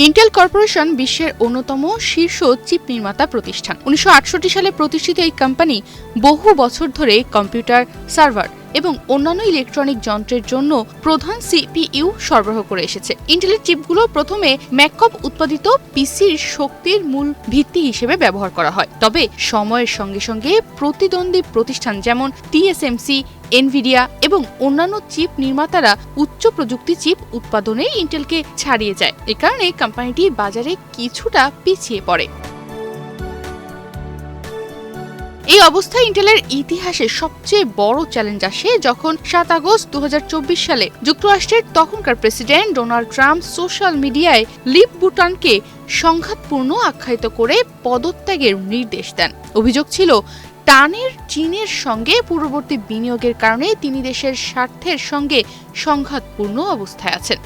Intel corporation বিশ্বের অন্যতম শীর্ষ চিপ নির্মাতা প্রতিষ্ঠান। ১৯৬৮ সালে প্রতিষ্ঠিত এই কোম্পানি বহু বছর ধরে কম্পিউটার, সার্ভার এবং অন্যান্য ইলেকট্রনিক যন্ত্রের জন্য প্রধান সিপিইউ সরবরাহ করে এসেছে। ইন্টেলের চিপগুলো প্রথমে ম্যাককপ উৎপাদিত পিসির শক্তির মূল ভিত্তি হিসেবে ব্যবহার করা হয়। তবে সময়ের সঙ্গে সঙ্গে প্রতিদ্বন্দ্বী প্রতিষ্ঠান যেমন টিএসএমসি, এনভিডিয়া এবং অন্যান্য চিপ নির্মাতারা উচ্চ প্রযুক্তি চিপ উৎপাদনে ইন্টেলকে ছাড়িয়ে যায়। এ কারণে কোম্পানিটি বাজারে কিছুটা পিছিয়ে পড়ে। এই অবস্থায় ইন্টেলের ইতিহাসে সবচেয়ে বড় চ্যালেঞ্জ আসে যখন ৭ আগস্ট ২০২৪ সালে যুক্তরাষ্ট্রের তখনকার প্রেসিডেন্ট ডোনাল্ড ট্রাম্প সোশ্যাল মিডিয়ায় লিপ বুটানকে সংঘাতপূর্ণ আখ্যায়িত করে পদত্যাগের নির্দেশ দেন। অভিযোগ ছিল টানের চীনের সঙ্গে পূর্ববর্তী বিনিয়োগের কারণে তিনি দেশের স্বার্থের সঙ্গে সংঘাতপূর্ণ অবস্থায় আছেন।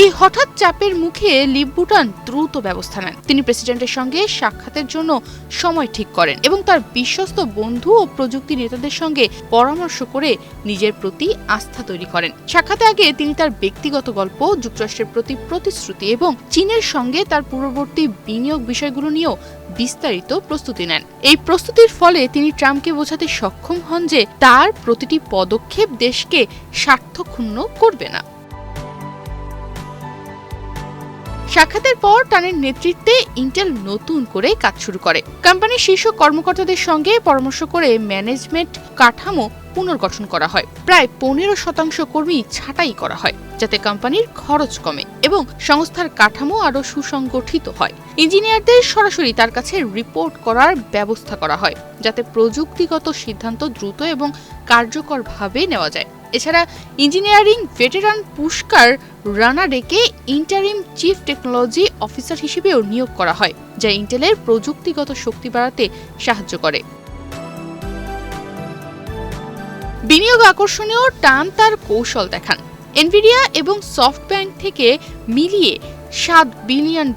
এই হঠাৎ চাপের মুখে লিপ বুটান দ্রুত ব্যবস্থা নেন। তিনি প্রেসিডেন্টের সঙ্গে সাক্ষাতের জন্য সময় ঠিক করেন এবং তার বিশ্বস্ত বন্ধু ও প্রযুক্তি নেতাদের সঙ্গে পরামর্শ করে নিজের প্রতি আস্থা তৈরি করেন। সাক্ষাতে আগে তিনি তার ব্যক্তিগত গল্প, যুক্তরাষ্ট্রের প্রতি প্রতিশ্রুতি এবং চীনের সঙ্গে তার পূর্ববর্তী বিনিয়োগ বিষয়গুলো নিয়েও বিস্তারিত প্রস্তুতি নেন। এই প্রস্তুতির ফলে তিনি ট্রাম্পকে বোঝাতে সক্ষম হন যে তার প্রতিটি পদক্ষেপ দেশকে স্বার্থক্ষুণ্ণ করবে না। সাক্ষাতের পর টানের নেতৃত্বে ইন্টেল নতুন করে কাজ শুরু করে। কোম্পানির শীর্ষ কর্মকর্তাদের সঙ্গে পরামর্শ করে ম্যানেজমেন্ট কাঠামো পুনর্গঠন করা হয়। প্রায় ১৫% কর্মী ছাঁটাই করা হয় যাতে কোম্পানির খরচ কমে এবং সংস্থার কাঠামো আরও সুসংগঠিত হয়। ইঞ্জিনিয়ারদের সরাসরি তার কাছে রিপোর্ট করার ব্যবস্থা করা হয় যাতে প্রযুক্তিগত সিদ্ধান্ত দ্রুত এবং কার্যকরভাবে নেওয়া যায়। এছাড়া ইঞ্জিনিয়ারিং ভেটেরান পুষ্কার রানাডেকে ইন্টারিম চিফ টেকনোলজি অফিসার হিসেবেও নিয়োগ করা হয়, যা ইন্টেলের প্রযুক্তিগত শক্তি বাড়াতে সাহায্য করে। বিনিয়োগ আকর্ষণীয় টান তার কৌশল দেখান। এনভিডিয়া এবং সফটব্যাংক থেকে মিলিয়ে $7 বিলিয়ন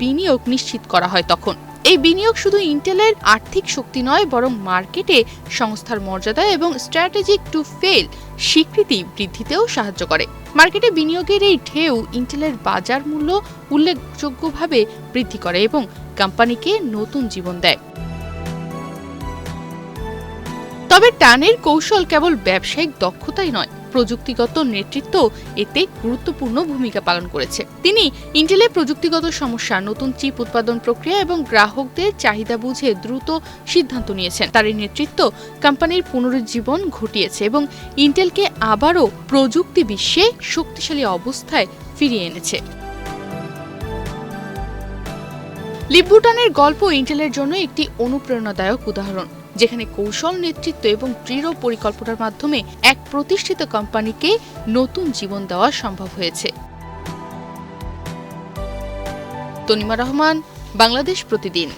বিনিয়োগ নিশ্চিত করা হয় তখন। এই বিনিয়োগ শুধু ইন্টেলের আর্থিক শক্তি নয়, বরং মার্কেটে সংস্থার মর্যাদা এবং স্ট্র্যাটেজিক টু ফেল স্বীকৃতি বৃদ্ধিতেও সাহায্য করে। মার্কেটে বিনিয়োগের এই ঢেউ ইন্টেলের বাজার মূল্য উল্লেখযোগ্যভাবে বৃদ্ধি করে এবং কোম্পানিকে নতুন জীবন দেয়। তবে টানের কৌশল কেবল ব্যবসায়িক দক্ষতাই নয়, প্রযুক্তিগত নেতৃত্ব এতে গুরুত্বপূর্ণ ভূমিকা পালন করেছে। তিনি ইন্টেলের প্রযুক্তিগত সমস্যা, নতুন চিপ উৎপাদন প্রক্রিয়া এবং গ্রাহকদের চাহিদা বুঝে দ্রুত সিদ্ধান্ত নিয়েছেন। তার এই নেতৃত্ব কোম্পানির পুনরুজ্জীবন ঘটিয়েছে এবং ইন্টেলকে আবারও প্রযুক্তি বিশ্বে শক্তিশালী অবস্থায় ফিরিয়ে এনেছে। লিপ বুটানের গল্প ইন্টেলের জন্য একটি অনুপ্রেরণাদায়ক উদাহরণ, যেখানে কৌশল, নেতৃত্ব এবং দৃঢ় পরিকল্পনার মাধ্যমে এক প্রতিষ্ঠিত কোম্পানিকে নতুন জীবন দেওয়া সম্ভব হয়েছে। তনিমা রহমান, বাংলাদেশ প্রতিদিন।